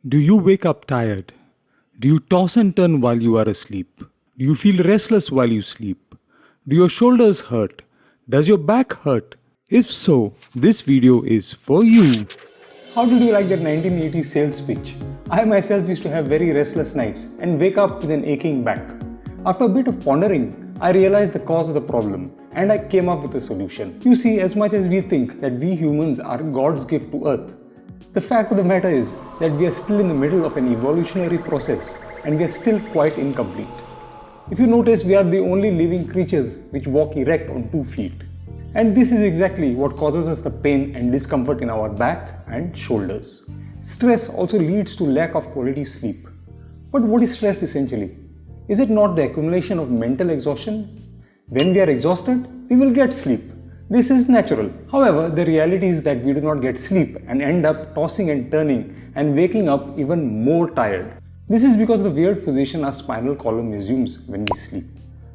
Do you wake up tired? Do you toss and turn while you are asleep? Do you feel restless while you sleep? Do your shoulders hurt? Does your back hurt? If so, this video is for you. How did you like that 1980s sales pitch? I myself used to have very restless nights and wake up with an aching back. After a bit of pondering, I realized the cause of the problem and I came up with a solution. You see, as much as we think that we humans are God's gift to Earth, the fact of the matter is that we are still in the middle of an evolutionary process and we are still quite incomplete. If you notice, we are the only living creatures which walk erect on 2 feet. And this is exactly what causes us the pain and discomfort in our back and shoulders. Stress also leads to lack of quality sleep. But what is stress essentially? Is it not the accumulation of mental exhaustion? When we are exhausted, we will get sleep. This is natural. However, the reality is that we do not get sleep and end up tossing and turning and waking up even more tired. This is because of the weird position our spinal column assumes when we sleep.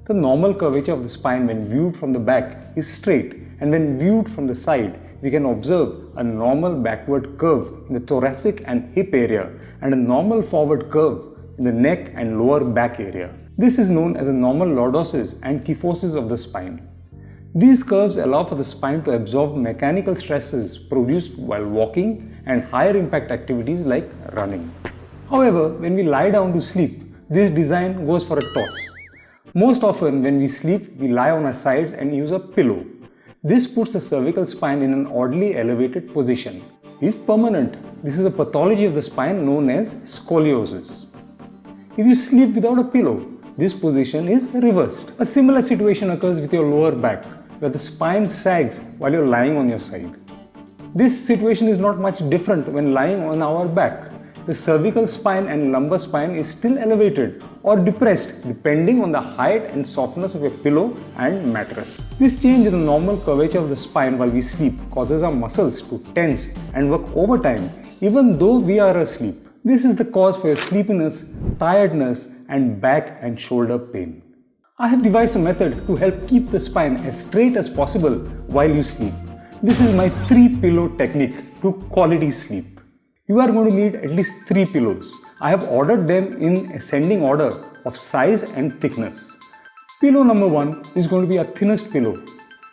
The normal curvature of the spine when viewed from the back is straight, and when viewed from the side, we can observe a normal backward curve in the thoracic and hip area and a normal forward curve in the neck and lower back area. This is known as a normal lordosis and kyphosis of the spine. These curves allow for the spine to absorb mechanical stresses produced while walking and higher impact activities like running. However, when we lie down to sleep, this design goes for a toss. Most often when we sleep, we lie on our sides and use a pillow. This puts the cervical spine in an oddly elevated position. If permanent, this is a pathology of the spine known as scoliosis. If you sleep without a pillow, this position is reversed. A similar situation occurs with your lower back, where the spine sags while you're lying on your side. This situation is not much different when lying on our back. The cervical spine and lumbar spine is still elevated or depressed depending on the height and softness of your pillow and mattress. This change in the normal curvature of the spine while we sleep causes our muscles to tense and work overtime even though we are asleep. This is the cause for your sleepiness, tiredness, and back and shoulder pain. I have devised a method to help keep the spine as straight as possible while you sleep. This is my 3-pillow technique to quality sleep. You are going to need at least 3 pillows. I have ordered them in ascending order of size and thickness. Pillow number 1 is going to be our thinnest pillow,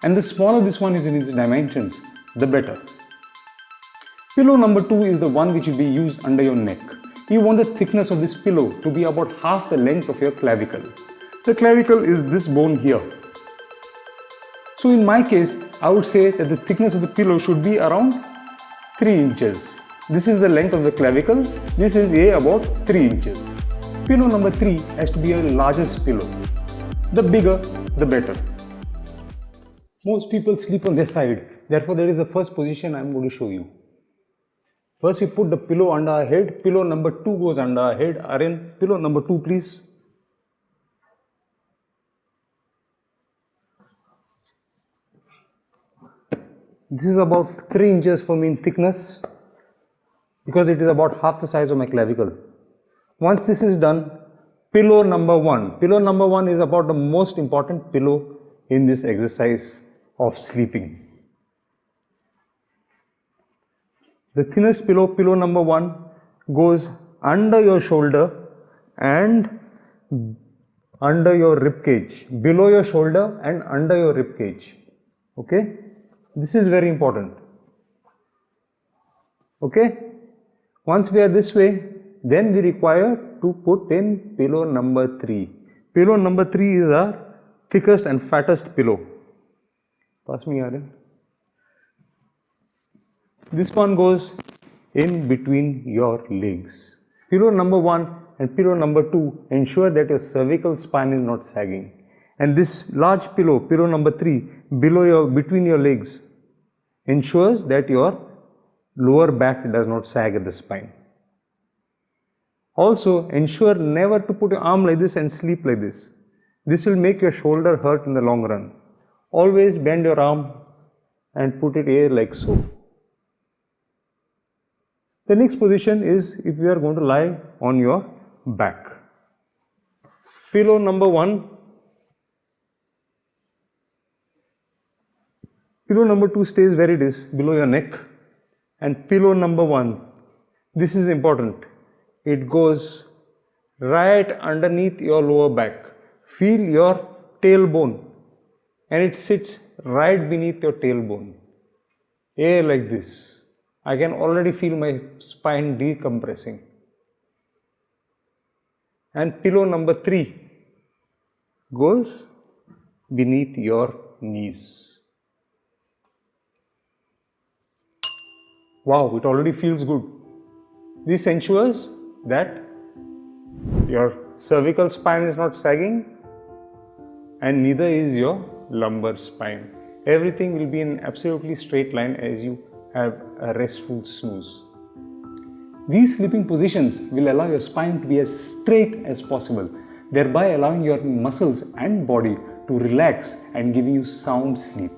and the smaller this one is in its dimensions, the better. Pillow number 2 is the one which will be used under your neck. You want the thickness of this pillow to be about half the length of your clavicle. The clavicle is this bone here. So in my case, I would say that the thickness of the pillow should be around 3 inches. This is the length of the clavicle. This is about 3 inches. Pillow number 3 has to be a largest pillow. The bigger, the better. Most people sleep on their side. Therefore, that is the first position I am going to show you. First, we put the pillow under our head. Pillow number 2 goes under our head. Aryan, pillow number 2, please. This is about 3 inches for me in thickness, because it is about half the size of my clavicle. Once this is done, pillow number 1. Pillow number 1 is about the most important pillow in this exercise of sleeping. The thinnest pillow, pillow number 1, goes under your shoulder and under your rib cage. Below your shoulder and under your rib cage. Okay? This is very important. Okay? Once we are this way, then we require to put in pillow number 3. Pillow number 3 is our thickest and fattest pillow. Pass me, Aryan. This one goes in between your legs. Pillow number 1 and pillow number 2 ensure that your cervical spine is not sagging. And this large pillow, pillow number 3, between your legs, ensures that your lower back does not sag at the spine. Also, ensure never to put your arm like this and sleep like this. This will make your shoulder hurt in the long run. Always bend your arm and put it here like so. The next position is if you are going to lie on your back. Pillow number 1. Pillow number 2 stays where it is, below your neck. And pillow number 1, this is important. It goes right underneath your lower back. Feel your tailbone, and it sits right beneath your tailbone. Like this. I can already feel my spine decompressing. And pillow number 3 goes beneath your knees. Wow, it already feels good. This ensures that your cervical spine is not sagging and neither is your lumbar spine. Everything will be in absolutely straight line as you have a restful snooze. These sleeping positions will allow your spine to be as straight as possible, thereby allowing your muscles and body to relax and giving you sound sleep.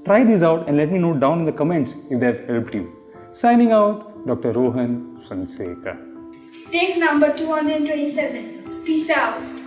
Try these out and let me know down in the comments if they have helped you. Signing out, Dr. Rohan Fonseca. Take number 227. Peace out.